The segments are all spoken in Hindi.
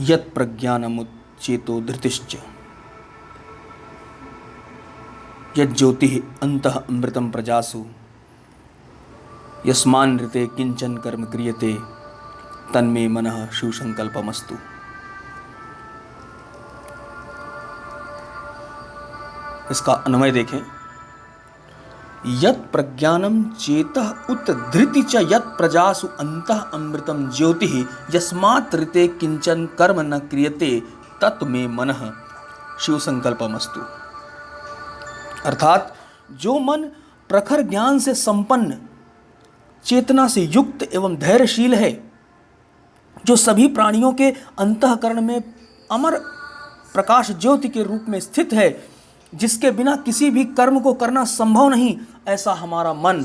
यत् प्रज्ञानमुच्चेतो धृतिश्च यज्ज्योतिः अन्तः अमृतं प्रजासु यस्मान्नृते किंचन कर्म क्रियते तन्मे मनः शिवसंकल्पमस्तु। इसका अन्वय देखें। यत् प्रज्ञानम चेतः उत धृति च यत् प्रजासु अंतः अमृतम ज्योतिः यस्मात् ऋते किंचन कर्म न क्रियते तत् में मनः शिव संकल्पमस्तु। अर्थात जो मन प्रखर ज्ञान से संपन्न, चेतना से युक्त एवं धैर्यशील है, जो सभी प्राणियों के अंतःकरण में अमर प्रकाश ज्योति के रूप में स्थित है, जिसके बिना किसी भी कर्म को करना संभव नहीं, ऐसा हमारा मन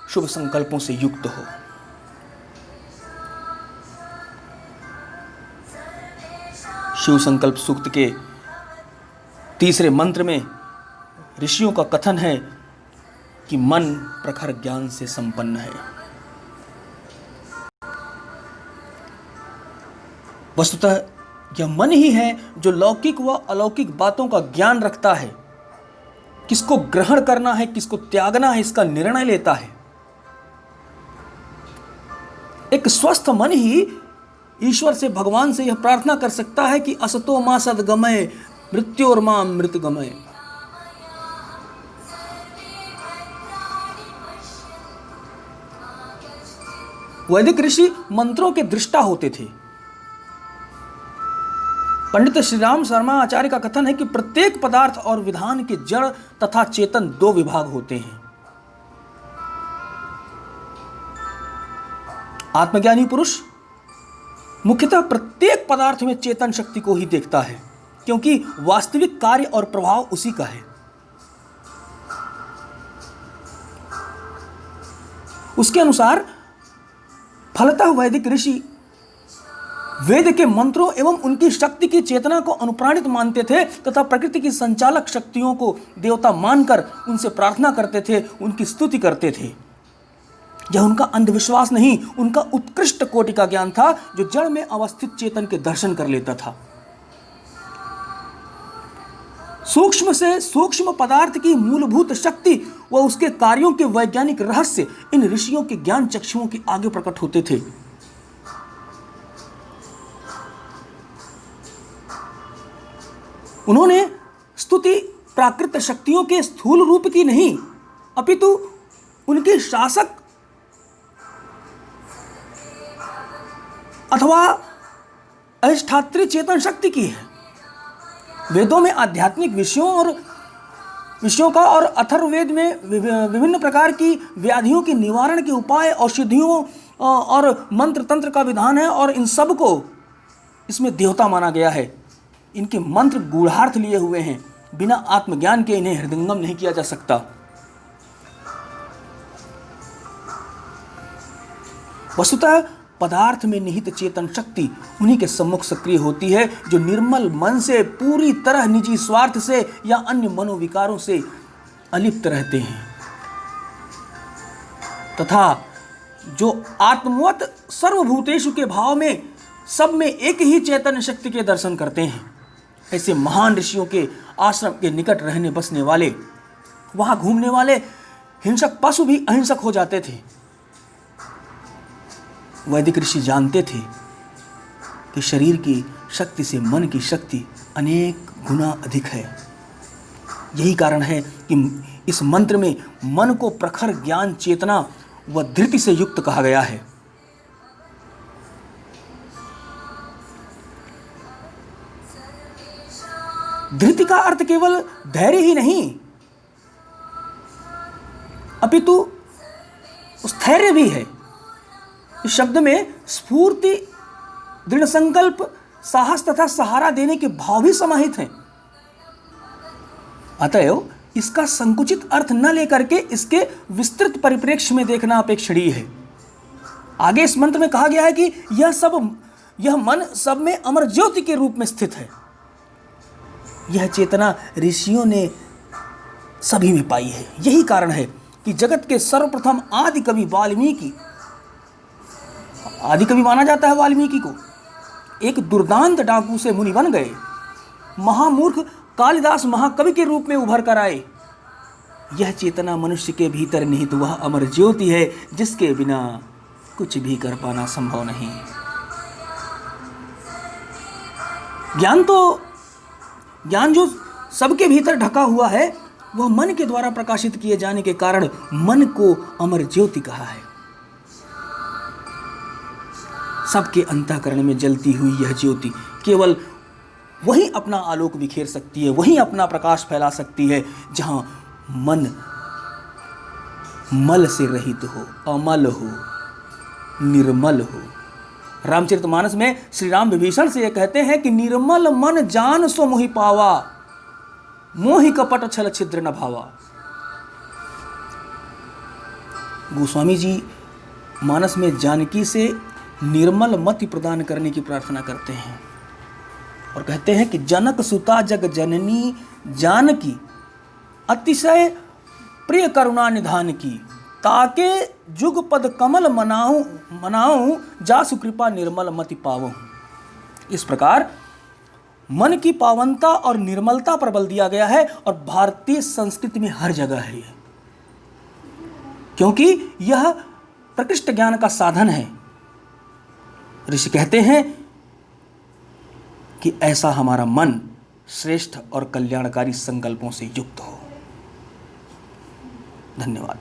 शुभ संकल्पों से युक्त हो। शिव संकल्प सूक्त के तीसरे मंत्र में ऋषियों का कथन है कि मन प्रखर ज्ञान से संपन्न है। वस्तुतः यह मन ही है जो लौकिक व अलौकिक बातों का ज्ञान रखता है, किसको ग्रहण करना है, किसको त्यागना है, इसका निर्णय लेता है। एक स्वस्थ मन ही ईश्वर से, भगवान से यह प्रार्थना कर सकता है कि असतो मा सद्गमय मृत्योर्मा मृतगमय। वैदिक ऋषि मंत्रों के दृष्टा होते थे। पंडित श्री राम शर्मा आचार्य का कथन है कि प्रत्येक पदार्थ और विधान के जड़ तथा चेतन दो विभाग होते हैं। आत्मज्ञानी पुरुष मुख्यतः प्रत्येक पदार्थ में चेतन शक्ति को ही देखता है, क्योंकि वास्तविक कार्य और प्रभाव उसी का है। उसके अनुसार फलतः वैदिक ऋषि वेद के मंत्रों एवं उनकी शक्ति की चेतना को अनुप्राणित मानते थे तथा प्रकृति की संचालक शक्तियों को देवता मानकर उनसे प्रार्थना करते थे, उनकी स्तुति करते थे। यह उनका अंधविश्वास नहीं, उनका उत्कृष्ट कोटि का ज्ञान था, जो जड़ में अवस्थित चेतन के दर्शन कर लेता था। सूक्ष्म से सूक्ष्म पदार्थ की मूलभूत शक्ति व उसके कार्यों के वैज्ञानिक रहस्य इन ऋषियों के ज्ञान चक्षुओं के आगे प्रकट होते थे। उन्होंने स्तुति प्राकृत शक्तियों के स्थूल रूप की नहीं, अपितु उनकी शासक अथवा अधिष्ठात्री चेतन शक्ति की है। वेदों में आध्यात्मिक विषयों का और अथर्ववेद में विभिन्न प्रकार की व्याधियों के निवारण के उपाय, औषधियों और मंत्र तंत्र का विधान है, और इन सब को इसमें देवता माना गया है। इनके मंत्र गूढ़ार्थ लिए हुए हैं, बिना आत्मज्ञान के इन्हें हृदयंगम नहीं किया जा सकता। वस्तुतः पदार्थ में निहित चेतन शक्ति उन्हीं के सम्मुख सक्रिय होती है, जो निर्मल मन से पूरी तरह निजी स्वार्थ से या अन्य मनोविकारों से अलिप्त रहते हैं, तथा जो आत्मवत सर्वभूतेषु के भाव में सब में एक ही चैतन्य शक्ति के दर्शन करते हैं। ऐसे महान ऋषियों के आश्रम के निकट रहने बसने वाले, वहां घूमने वाले हिंसक पशु भी अहिंसक हो जाते थे। वैदिक ऋषि जानते थे कि शरीर की शक्ति से मन की शक्ति अनेक गुना अधिक है। यही कारण है कि इस मंत्र में मन को प्रखर ज्ञान, चेतना व धृति से युक्त कहा गया है। धृति का अर्थ केवल धैर्य ही नहीं, अपितु स्थैर्य भी है। इस शब्द में स्फूर्ति, दृढ़ संकल्प, साहस तथा सहारा देने के भाव भी समाहित हैं। अतएव इसका संकुचित अर्थ न लेकर के इसके विस्तृत परिप्रेक्ष्य में देखना अपेक्षणीय है। आगे इस मंत्र में कहा गया है कि यह मन सब में अमर ज्योति के रूप में स्थित है। यह चेतना ऋषियों ने सभी में पाई है। यही कारण है कि जगत के सर्वप्रथम आदि कवि माना जाता है वाल्मीकि को। एक दुर्दांत डाकू से मुनि बन गए, महामूर्ख कालिदास महाकवि के रूप में उभर कर आए। यह चेतना मनुष्य के भीतर निहित वह अमर ज्योति है जिसके बिना कुछ भी कर पाना संभव नहीं। ज्ञान जो सबके भीतर ढका हुआ है वह मन के द्वारा प्रकाशित किए जाने के कारण मन को अमर ज्योति कहा है। सबके अंतःकरण में जलती हुई यह ज्योति केवल वही अपना आलोक बिखेर सकती है, वही अपना प्रकाश फैला सकती है जहां मन मल से रहित हो, अमल हो, निर्मल हो। रामचरितमानस में श्री राम विभीषण से यह कहते हैं कि निर्मल मन जान सो मोहि पावा, मोहि कपट छल छिद्र न भावा। गोस्वामी जी मानस में जानकी से निर्मल मति प्रदान करने की प्रार्थना करते हैं और कहते हैं कि जनक सुता जग जननी जानकी, अतिशय प्रिय करुणा निधान की, ताके जुग पद कमल मनाऊं जासु कृपा निर्मल मति पावूं। इस प्रकार मन की पावनता और निर्मलता पर बल दिया गया है और भारतीय संस्कृति में हर जगह है, क्योंकि यह प्रकृष्ट ज्ञान का साधन है। ऋषि कहते हैं कि ऐसा हमारा मन श्रेष्ठ और कल्याणकारी संकल्पों से युक्त हो। धन्यवाद।